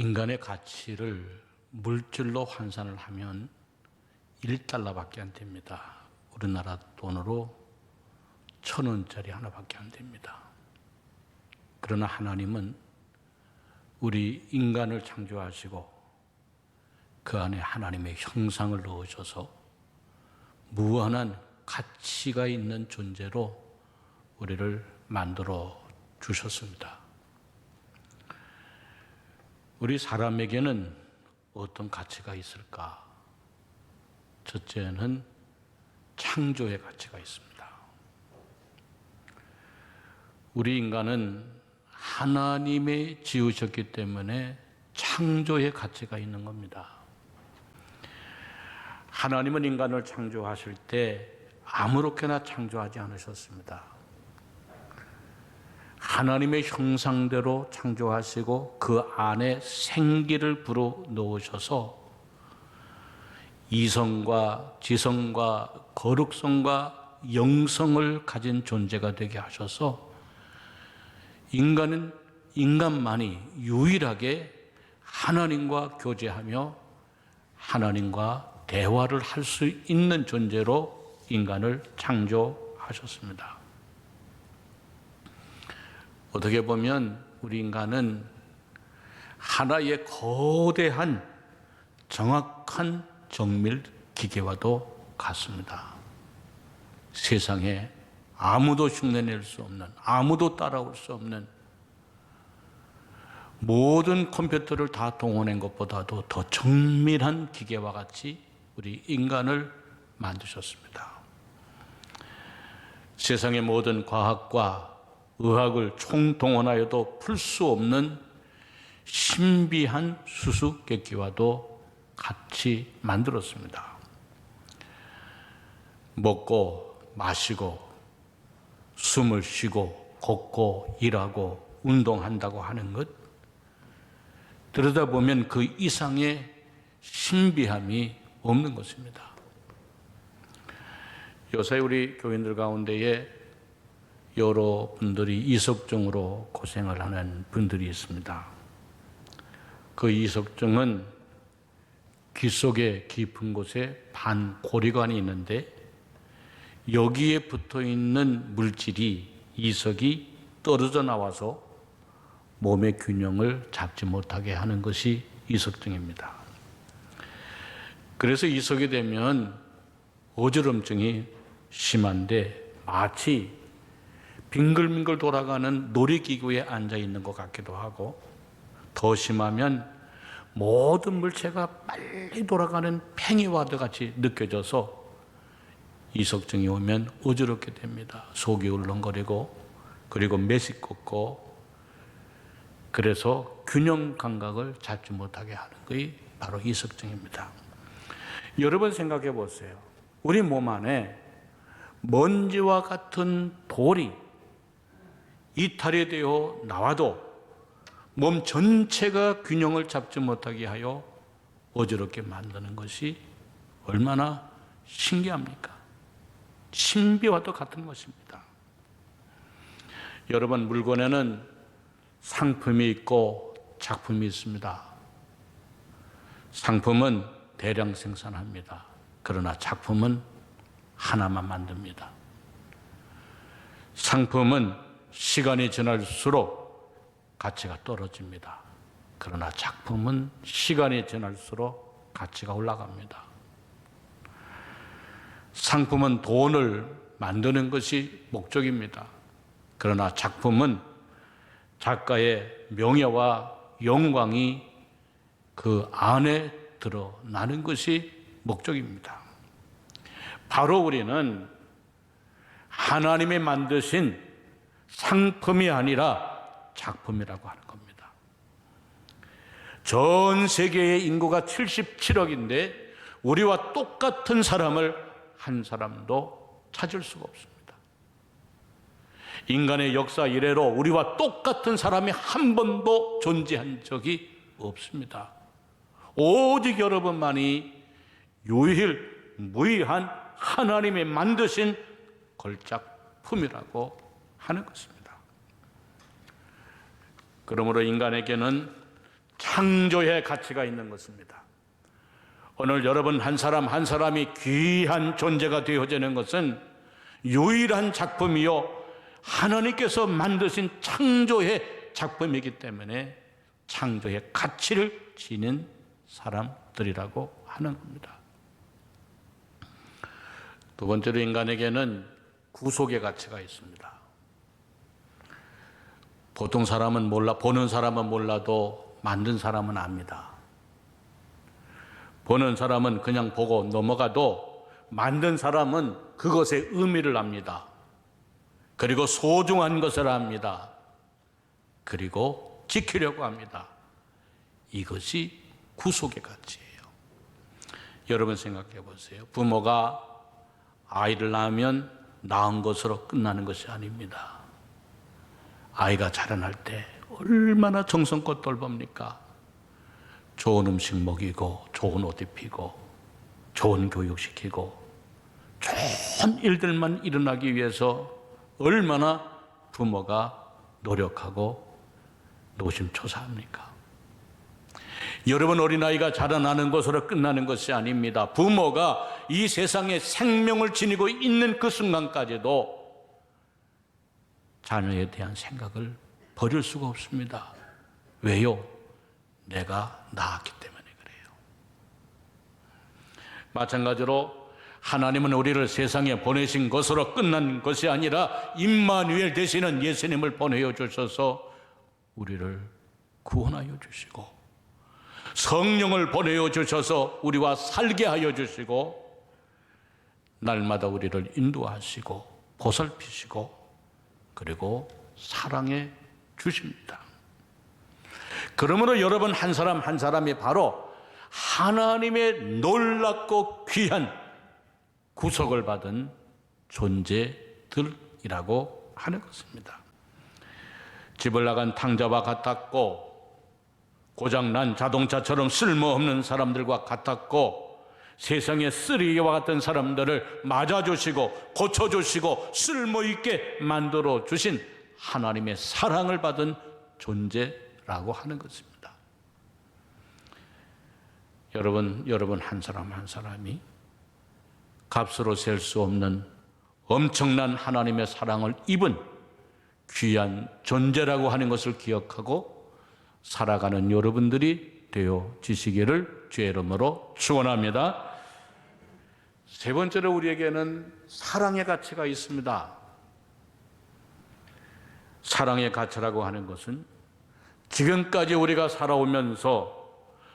인간의 가치를 물질로 환산을 하면 1달러밖에 안 됩니다. 우리나라 돈으로 1,000원짜리 하나밖에 안 됩니다. 그러나 하나님은 우리 인간을 창조하시고 그 안에 하나님의 형상을 넣으셔서 무한한 가치가 있는 존재로 우리를 만들어 주셨습니다. 우리 사람에게는 어떤 가치가 있을까? 첫째는 창조의 가치가 있습니다. 우리 인간은 하나님이 지으셨기 때문에 창조의 가치가 있는 겁니다. 하나님은 인간을 창조하실 때 아무렇게나 창조하지 않으셨습니다. 하나님의 형상대로 창조하시고 그 안에 생기를 불어 넣으셔서 이성과 지성과 거룩성과 영성을 가진 존재가 되게 하셔서 인간만이 유일하게 하나님과 교제하며 하나님과 대화를 할 수 있는 존재로 인간을 창조하셨습니다. 어떻게 보면 우리 인간은 하나의 거대한 정확한 정밀 기계와도 같습니다. 세상에 아무도 흉내낼 수 없는, 아무도 따라올 수 없는 모든 컴퓨터를 다 동원한 것보다도 더 정밀한 기계와 같이 우리 인간을 만드셨습니다. 세상의 모든 과학과 의학을 총동원하여도 풀 수 없는 신비한 수수께끼와도 같이 만들었습니다. 먹고 마시고 숨을 쉬고 걷고 일하고 운동한다고 하는 것, 들여다보면 그 이상의 신비함이 없는 것입니다. 요새 우리 교인들 가운데에 여러 분들이 이석증으로 고생을 하는 분들이 있습니다. 그 이석증은 귀 속에 깊은 곳에 반고리관이 있는데 여기에 붙어 있는 물질이 이석이 떨어져 나와서 몸의 균형을 잡지 못하게 하는 것이 이석증입니다. 그래서 이석이 되면 어지럼증이 심한데 마치 빙글빙글 돌아가는 놀이기구에 앉아 있는 것 같기도 하고, 더 심하면 모든 물체가 빨리 돌아가는 팽이와도 같이 느껴져서 이석증이 오면 어지럽게 됩니다. 속이 울렁거리고 그리고 메시껍고, 그래서 균형 감각을 잡지 못하게 하는 것이 바로 이석증입니다. 여러분 생각해 보세요. 우리 몸 안에 먼지와 같은 돌이 이탈이 되어 나와도 몸 전체가 균형을 잡지 못하게 하여 어지럽게 만드는 것이 얼마나 신기합니까? 신비와도 같은 것입니다. 여러분, 물건에는 상품이 있고 작품이 있습니다. 상품은 대량 생산합니다. 그러나 작품은 하나만 만듭니다. 상품은 시간이 지날수록 가치가 떨어집니다. 그러나 작품은 시간이 지날수록 가치가 올라갑니다. 상품은 돈을 만드는 것이 목적입니다. 그러나 작품은 작가의 명예와 영광이 그 안에 드러나는 것이 목적입니다. 바로 우리는 하나님이 만드신 상품이 아니라 작품이라고 하는 겁니다. 전 세계의 인구가 77억인데 우리와 똑같은 사람을 한 사람도 찾을 수가 없습니다. 인간의 역사 이래로 우리와 똑같은 사람이 한 번도 존재한 적이 없습니다. 오직 여러분만이 유일무이한 하나님이 만드신 걸작품이라고 하는 것입니다. 그러므로 인간에게는 창조의 가치가 있는 것입니다. 오늘 여러분 한 사람 한 사람이 귀한 존재가 되어지는 것은 유일한 작품이요 하나님께서 만드신 창조의 작품이기 때문에 창조의 가치를 지닌 사람들이라고 하는 겁니다. 두 번째로 인간에게는 구속의 가치가 있습니다. 보통 사람은 보는 사람은 몰라도 만든 사람은 압니다. 보는 사람은 그냥 보고 넘어가도 만든 사람은 그것의 의미를 압니다. 그리고 소중한 것을 압니다. 그리고 지키려고 합니다. 이것이 구속의 가치예요. 여러분 생각해 보세요. 부모가 아이를 낳으면 낳은 것으로 끝나는 것이 아닙니다. 아이가 자라날 때 얼마나 정성껏 돌봅니까? 좋은 음식 먹이고 좋은 옷 입히고 좋은 교육시키고 좋은 일들만 일어나기 위해서 얼마나 부모가 노력하고 노심초사합니까? 여러분 어린아이가 자라나는 것으로 끝나는 것이 아닙니다. 부모가 이 세상에 생명을 지니고 있는 그 순간까지도 자녀에 대한 생각을 버릴 수가 없습니다. 왜요? 내가 낳았기 때문에 그래요. 마찬가지로 하나님은 우리를 세상에 보내신 것으로 끝난 것이 아니라 임마누엘 되시는 예수님을 보내어 주셔서 우리를 구원하여 주시고 성령을 보내어 주셔서 우리와 살게 하여 주시고 날마다 우리를 인도하시고 보살피시고 그리고 사랑해 주십니다. 그러므로 여러분 한 사람 한 사람이 바로 하나님의 놀랍고 귀한 구속을 받은 존재들이라고 하는 것입니다. 집을 나간 탕자와 같았고 고장난 자동차처럼 쓸모없는 사람들과 같았고 세상의 쓰레기와 같은 사람들을 맞아주시고 고쳐주시고 쓸모있게 만들어주신 하나님의 사랑을 받은 존재라고 하는 것입니다. 여러분 한 사람 한 사람이 값으로 셀 수 없는 엄청난 하나님의 사랑을 입은 귀한 존재라고 하는 것을 기억하고 살아가는 여러분들이 되어지시기를 주의 이름으로 축원합니다. 세 번째로 우리에게는 사랑의 가치가 있습니다. 사랑의 가치라고 하는 것은 지금까지 우리가 살아오면서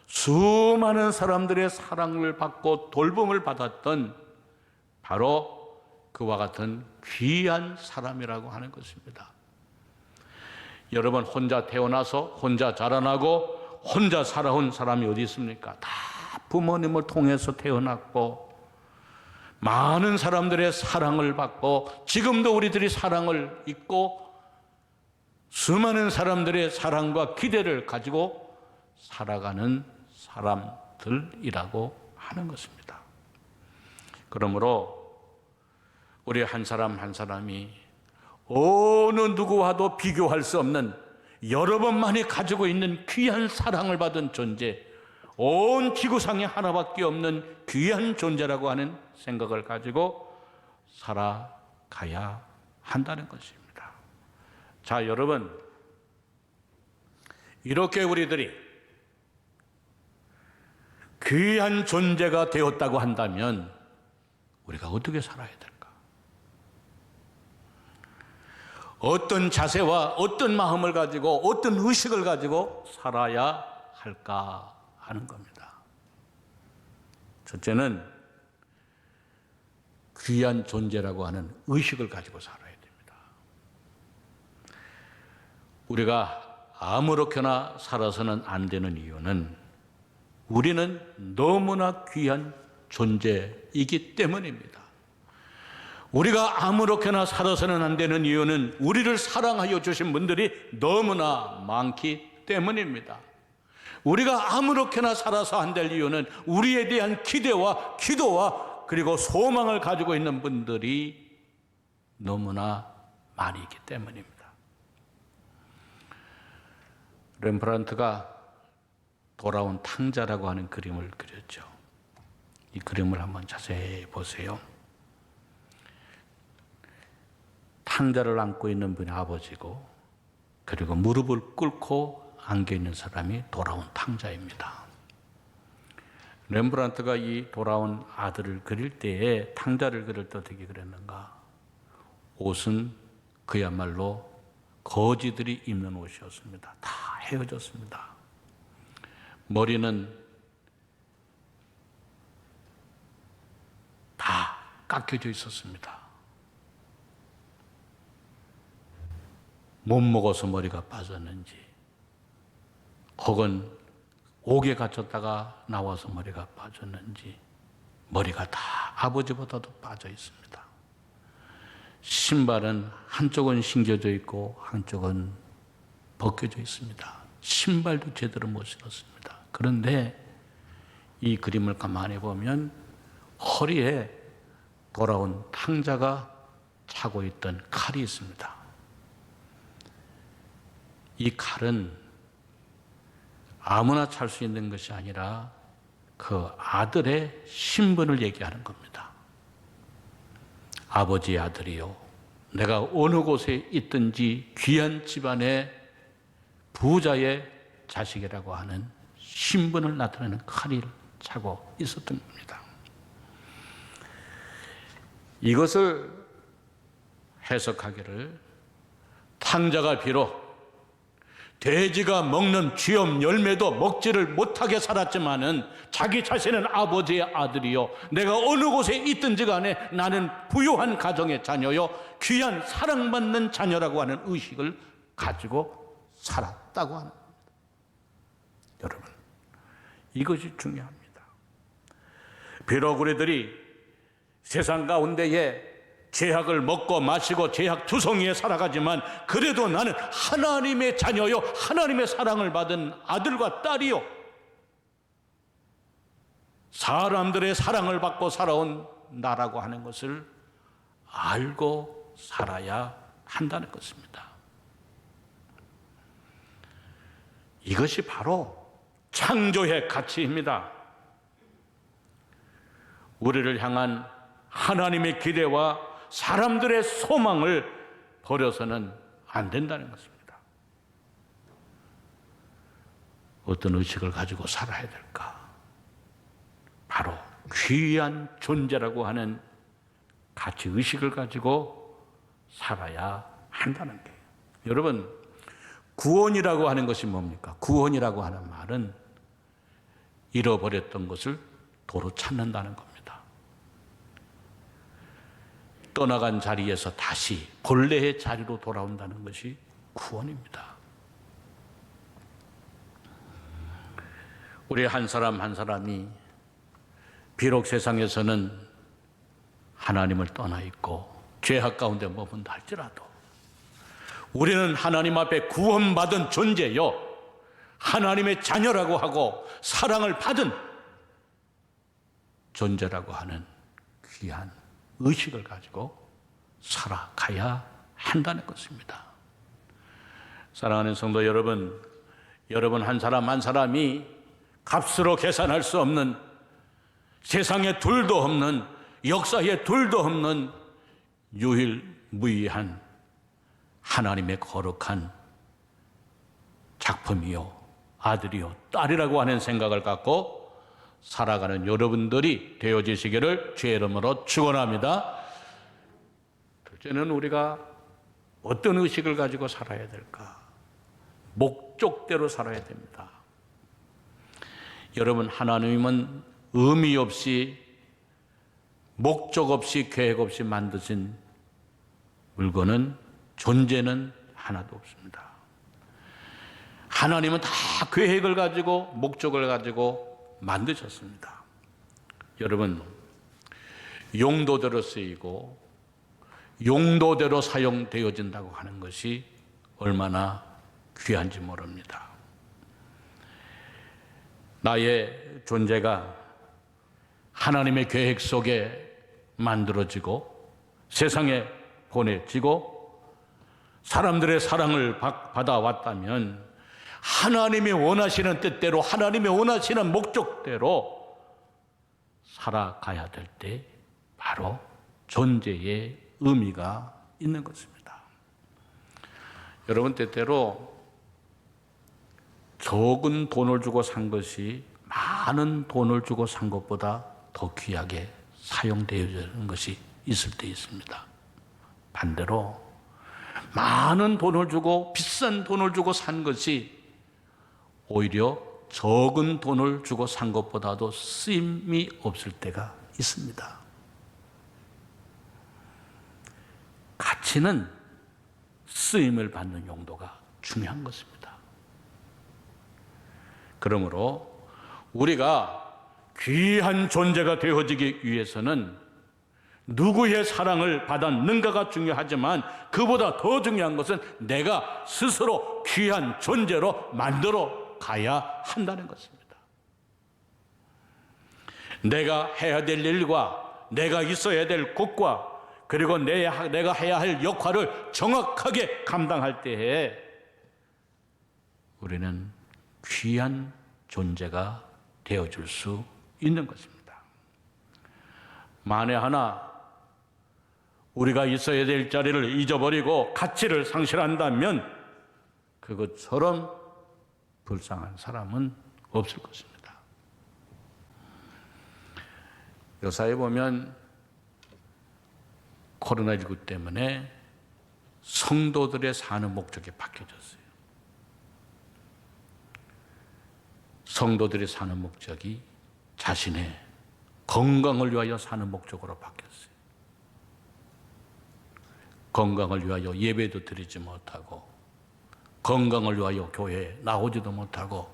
수많은 사람들의 사랑을 받고 돌봄을 받았던 바로 그와 같은 귀한 사람이라고 하는 것입니다. 여러분 혼자 태어나서 혼자 자라나고 혼자 살아온 사람이 어디 있습니까? 다 부모님을 통해서 태어났고 많은 사람들의 사랑을 받고 지금도 우리들이 사랑을 잊고 수많은 사람들의 사랑과 기대를 가지고 살아가는 사람들이라고 하는 것입니다. 그러므로 우리 한 사람 한 사람이 어느 누구와도 비교할 수 없는 여러분만이 가지고 있는 귀한 사랑을 받은 존재, 온 지구상에 하나밖에 없는 귀한 존재라고 하는 생각을 가지고 살아가야 한다는 것입니다. 자, 여러분, 이렇게 우리들이 귀한 존재가 되었다고 한다면 우리가 어떻게 살아야 될까? 어떤 자세와 어떤 마음을 가지고 어떤 의식을 가지고 살아야 할까 하는 겁니다. 첫째는 귀한 존재라고 하는 의식을 가지고 살아야 됩니다. 우리가 아무렇게나 살아서는 안 되는 이유는 우리는 너무나 귀한 존재이기 때문입니다. 우리가 아무렇게나 살아서는 안 되는 이유는 우리를 사랑하여 주신 분들이 너무나 많기 때문입니다. 우리가 아무렇게나 살아서 안 될 이유는 우리에 대한 기대와 기도와 그리고 소망을 가지고 있는 분들이 너무나 많이 있기 때문입니다. 렘브란트가 돌아온 탕자라고 하는 그림을 그렸죠. 이 그림을 한번 자세히 보세요. 탕자를 안고 있는 분이 아버지고, 그리고 무릎을 꿇고 안겨 있는 사람이 돌아온 탕자입니다. 렘브란트가 이 돌아온 아들을 그릴 때에 탕자를 그릴 때 어떻게 그렸는가? 옷은 그야말로 거지들이 입는 옷이었습니다. 다 헤어졌습니다. 머리는 다 깎여져 있었습니다. 못 먹어서 머리가 빠졌는지, 혹은 옥에 갇혔다가 나와서 머리가 빠졌는지, 머리가 다 아버지보다도 빠져 있습니다. 신발은 한쪽은 신겨져 있고 한쪽은 벗겨져 있습니다. 신발도 제대로 못 신었습니다. 그런데 이 그림을 가만히 보면 허리에 돌아온 탕자가 차고 있던 칼이 있습니다. 이 칼은 아무나 찰 수 있는 것이 아니라 그 아들의 신분을 얘기하는 겁니다. 아버지의 아들이요, 내가 어느 곳에 있든지 귀한 집안의 부자의 자식이라고 하는 신분을 나타내는 칼을 차고 있었던 겁니다. 이것을 해석하기를, 탕자가 비록 돼지가 먹는 쥐염 열매도 먹지를 못하게 살았지만은 자기 자신은 아버지의 아들이요, 내가 어느 곳에 있든지 간에 나는 부유한 가정의 자녀요, 귀한 사랑받는 자녀라고 하는 의식을 가지고 살았다고 하는 겁니다. 여러분, 이것이 중요합니다. 비록 우리들이 세상 가운데에 죄악을 먹고 마시고 죄악 투성이에 살아가지만, 그래도 나는 하나님의 자녀요, 하나님의 사랑을 받은 아들과 딸이요, 사람들의 사랑을 받고 살아온 나라고 하는 것을 알고 살아야 한다는 것입니다. 이것이 바로 창조의 가치입니다. 우리를 향한 하나님의 기대와 사람들의 소망을 버려서는 안 된다는 것입니다. 어떤 의식을 가지고 살아야 될까? 바로 귀한 존재라고 하는 가치 의식을 가지고 살아야 한다는 게. 여러분, 구원이라고 하는 것이 뭡니까? 구원이라고 하는 말은 잃어버렸던 것을 도로 찾는다는 겁니다. 떠나간 자리에서 다시 본래의 자리로 돌아온다는 것이 구원입니다. 우리 한 사람 한 사람이 비록 세상에서는 하나님을 떠나 있고 죄악 가운데 머문다 할지라도, 우리는 하나님 앞에 구원받은 존재요, 하나님의 자녀라고 하고 사랑을 받은 존재라고 하는 귀한 의식을 가지고 살아가야 한다는 것입니다. 사랑하는 성도 여러분, 여러분 한 사람 한 사람이 값으로 계산할 수 없는, 세상에 둘도 없는, 역사에 둘도 없는 유일무이한 하나님의 거룩한 작품이요, 아들이요, 딸이라고 하는 생각을 갖고 살아가는 여러분들이 되어지시기를 주의 이름으로 축원합니다. 둘째는 우리가 어떤 의식을 가지고 살아야 될까? 목적대로 살아야 됩니다. 여러분, 하나님은 의미 없이, 목적 없이, 계획 없이 만드신 물건은, 존재는 하나도 없습니다. 하나님은 다 계획을 가지고, 목적을 가지고 만드셨습니다. 여러분, 용도대로 쓰이고 용도대로 사용되어진다고 하는 것이 얼마나 귀한지 모릅니다. 나의 존재가 하나님의 계획 속에 만들어지고 세상에 보내지고 사람들의 사랑을 받아왔다면, 하나님이 원하시는 뜻대로, 하나님이 원하시는 목적대로 살아가야 될 때 바로 존재의 의미가 있는 것입니다. 여러분, 때때로 적은 돈을 주고 산 것이 많은 돈을 주고 산 것보다 더 귀하게 사용되어지는 것이 있을 때 있습니다. 반대로 많은 돈을 주고 비싼 돈을 주고 산 것이 오히려 적은 돈을 주고 산 것보다도 쓰임이 없을 때가 있습니다. 가치는 쓰임을 받는 용도가 중요한 것입니다. 그러므로 우리가 귀한 존재가 되어지기 위해서는 누구의 사랑을 받았는가가 중요하지만 그보다 더 중요한 것은 내가 스스로 귀한 존재로 만들어 가야 한다는 것입니다. 내가 해야 될 일과 내가 있어야 될 곳과 그리고 내가 해야 할 역할을 정확하게 감당할 때에 우리는 귀한 존재가 되어줄 수 있는 것입니다. 만에 하나 우리가 있어야 될 자리를 잊어버리고 가치를 상실한다면 그것처럼 불쌍한 사람은 없을 것입니다. 요사에 보면 코로나19 때문에 성도들의 사는 목적이 바뀌어졌어요. 성도들이 사는 목적이 자신의 건강을 위하여 사는 목적으로 바뀌었어요. 건강을 위하여 예배도 드리지 못하고, 건강을 위하여 교회에 나오지도 못하고,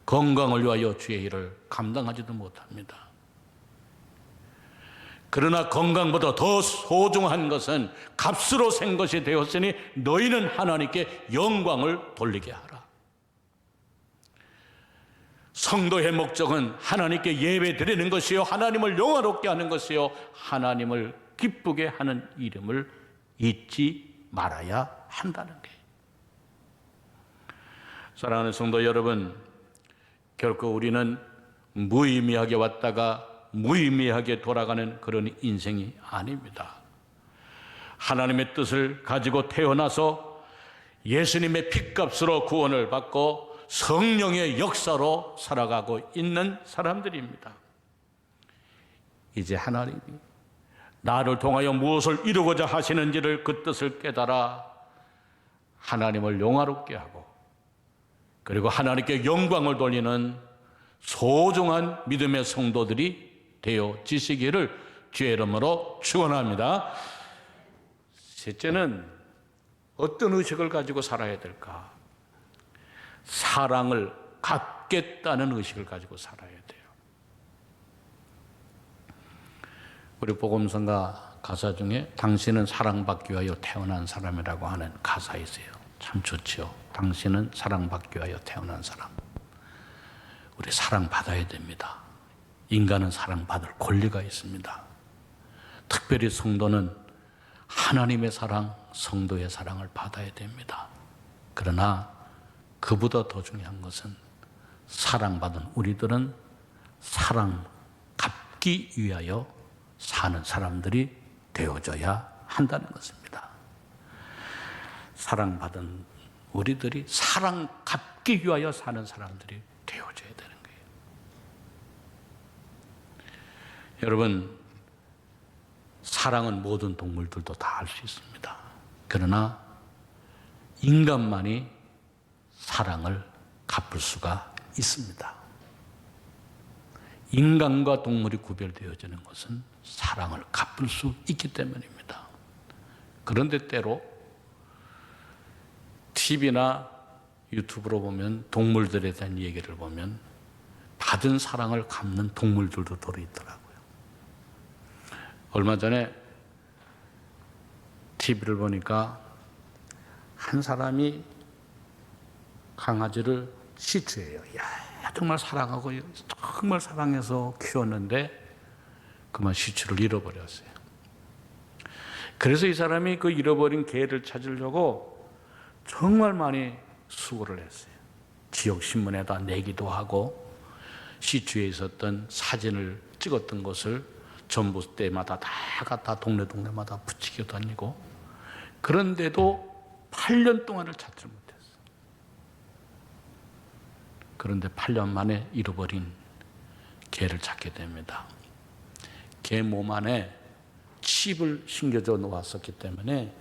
건강을 위하여 주의 일을 감당하지도 못합니다. 그러나 건강보다 더 소중한 것은 값으로 산 것이 되었으니 너희는 하나님께 영광을 돌리게 하라. 성도의 목적은 하나님께 예배 드리는 것이요, 하나님을 영화롭게 하는 것이요, 하나님을 기쁘게 하는 이름을 잊지 말아야 한다는 거예요. 사랑하는 성도 여러분, 결코 우리는 무의미하게 왔다가 무의미하게 돌아가는 그런 인생이 아닙니다. 하나님의 뜻을 가지고 태어나서 예수님의 핏값으로 구원을 받고 성령의 역사로 살아가고 있는 사람들입니다. 이제 하나님이 나를 통하여 무엇을 이루고자 하시는지를 그 뜻을 깨달아 하나님을 영화롭게 하고 그리고 하나님께 영광을 돌리는 소중한 믿음의 성도들이 되어지시기를 주의 이름으로 축원합니다. 셋째는 어떤 의식을 가지고 살아야 될까? 사랑을 갚겠다는 의식을 가지고 살아야 돼요. 우리 복음성가 가사 중에 당신은 사랑받기 위하여 태어난 사람이라고 하는 가사 있어요. 참 좋죠. 당신은 사랑받기 위하여 태어난 사람. 우리 사랑받아야 됩니다. 인간은 사랑받을 권리가 있습니다. 특별히 성도는 하나님의 사랑, 성도의 사랑을 받아야 됩니다. 그러나 그보다 더 중요한 것은 사랑받은 우리들은 사랑 갚기 위하여 사는 사람들이 되어져야 한다는 것입니다. 사랑받은 우리들이 사랑 갚기 위하여 사는 사람들이 되어져야 되는 거예요. 여러분, 사랑은 모든 동물들도 다 할 수 있습니다. 그러나 인간만이 사랑을 갚을 수가 있습니다. 인간과 동물이 구별되어지는 것은 사랑을 갚을 수 있기 때문입니다. 그런데 때로 TV나 유튜브로 보면 동물들에 대한 얘기를 보면 받은 사랑을 갚는 동물들도 들어있더라고요. 얼마 전에 TV를 보니까 한 사람이 강아지를 시추해요. 야, 정말 사랑하고 정말 사랑해서 키웠는데 그만 시추를 잃어버렸어요. 그래서 이 사람이 그 잃어버린 개를 찾으려고 정말 많이 수고를 했어요. 지역 신문에다 내기도 하고 시추에 있었던 사진을 찍었던 것을 전봇대마다 다 갖다 동네마다 붙이고 다니고, 그런데도 8년 동안을 찾지 못했어. 그런데 8년 만에 잃어버린 개를 찾게 됩니다. 개 몸 안에 칩을 심겨져 놓았었기 때문에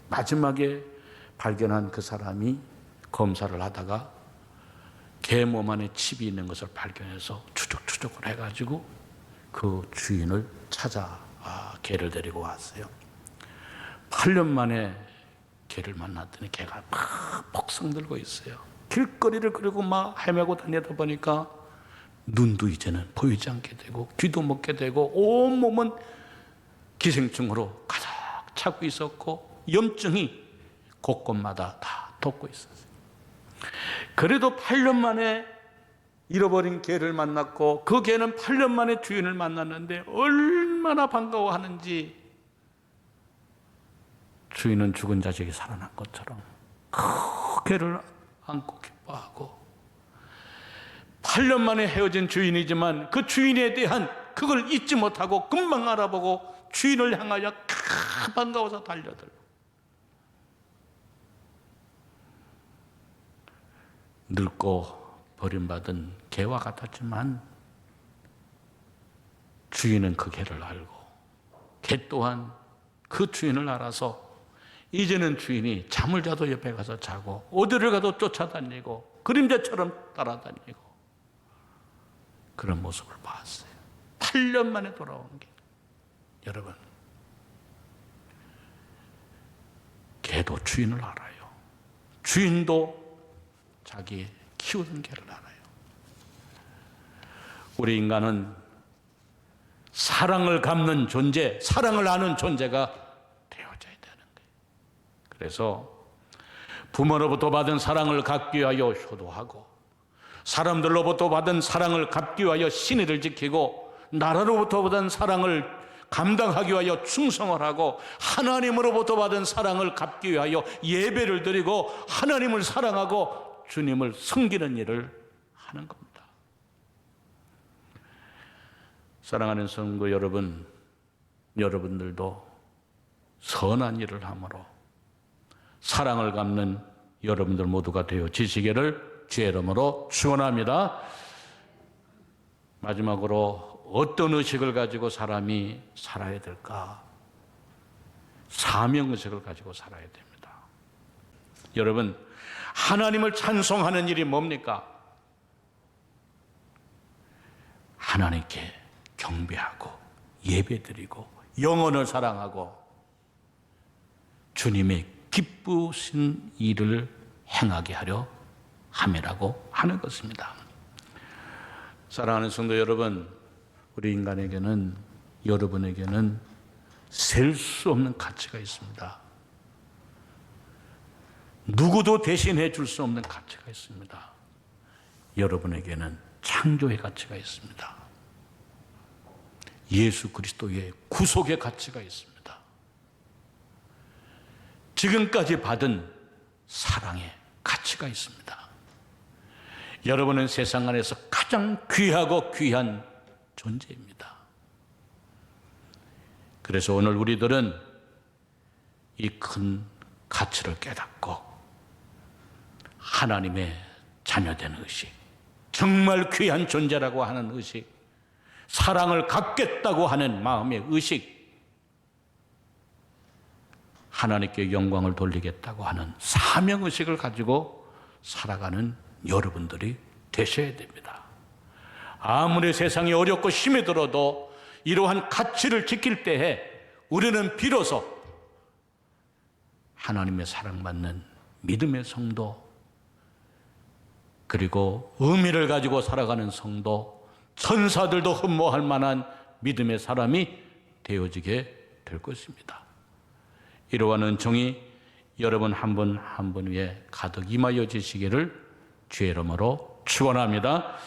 마지막에 발견한 그 사람이 검사를 하다가 개 몸 안에 칩이 있는 것을 발견해서 추적을 해가지고 그 주인을 찾아 개를 데리고 왔어요. 8년 만에 개를 만났더니 개가 막 폭성들고 있어요. 길거리를 그리고 막 헤매고 다니다 보니까 눈도 이제는 보이지 않게 되고 귀도 먹게 되고 온몸은 기생충으로 가득 차고 있었고 염증이 곳곳마다 다 돋고 있었어요. 그래도 8년 만에 잃어버린 개를 만났고, 그 개는 8년 만에 주인을 만났는데 얼마나 반가워하는지, 주인은 죽은 자식이 살아난 것처럼 그 개를 안고 기뻐하고, 8년 만에 헤어진 주인이지만 그 주인에 대한 그걸 잊지 못하고 금방 알아보고 주인을 향하여 반가워서 달려들고, 늙고 버림받은 개와 같았지만 주인은 그 개를 알고 개 또한 그 주인을 알아서 이제는 주인이 잠을 자도 옆에 가서 자고 어디를 가도 쫓아다니고 그림자처럼 따라다니고 그런 모습을 봤어요. 8년 만에 돌아온 게. 여러분, 개도 주인을 알아요. 주인도 자기 키우던 개를 알아요. 우리 인간은 사랑을 갚는 존재, 사랑을 아는 존재가 되어져야 되는 거예요. 그래서 부모로부터 받은 사랑을 갚기 위하여 효도하고, 사람들로부터 받은 사랑을 갚기 위하여 신의를 지키고, 나라로부터 받은 사랑을 감당하기 위하여 충성을 하고, 하나님으로부터 받은 사랑을 갚기 위하여 예배를 드리고 하나님을 사랑하고 주님을 섬기는 일을 하는 겁니다. 사랑하는 성도 여러분, 여러분들도 선한 일을 함으로 사랑을 갚는 여러분들 모두가 되어지시기를 주의 이름으로 축원합니다. 마지막으로 어떤 의식을 가지고 사람이 살아야 될까? 사명의식을 가지고 살아야 됩니다. 여러분, 하나님을 찬송하는 일이 뭡니까? 하나님께 경배하고 예배드리고 영혼을 사랑하고 주님의 기쁘신 일을 행하게 하려 함이라고 하는 것입니다. 사랑하는 성도 여러분, 우리 인간에게는, 여러분에게는 셀 수 없는 가치가 있습니다. 누구도 대신해 줄 수 없는 가치가 있습니다. 여러분에게는 창조의 가치가 있습니다. 예수 그리스도의 구속의 가치가 있습니다. 지금까지 받은 사랑의 가치가 있습니다. 여러분은 세상 안에서 가장 귀하고 귀한 존재입니다. 그래서 오늘 우리들은 이 큰 가치를 깨닫고 하나님의 자녀된 의식, 정말 귀한 존재라고 하는 의식, 사랑을 갖겠다고 하는 마음의 의식, 하나님께 영광을 돌리겠다고 하는 사명의식을 가지고 살아가는 여러분들이 되셔야 됩니다. 아무리 세상이 어렵고 힘이 들어도 이러한 가치를 지킬 때에 우리는 비로소 하나님의 사랑받는 믿음의 성도, 그리고 의미를 가지고 살아가는 성도, 천사들도 흠모할 만한 믿음의 사람이 되어지게 될 것입니다. 이러한 은총이 여러분 한 분 한 분 위에 가득 임하여 지시기를 주의 이름으로 축원합니다.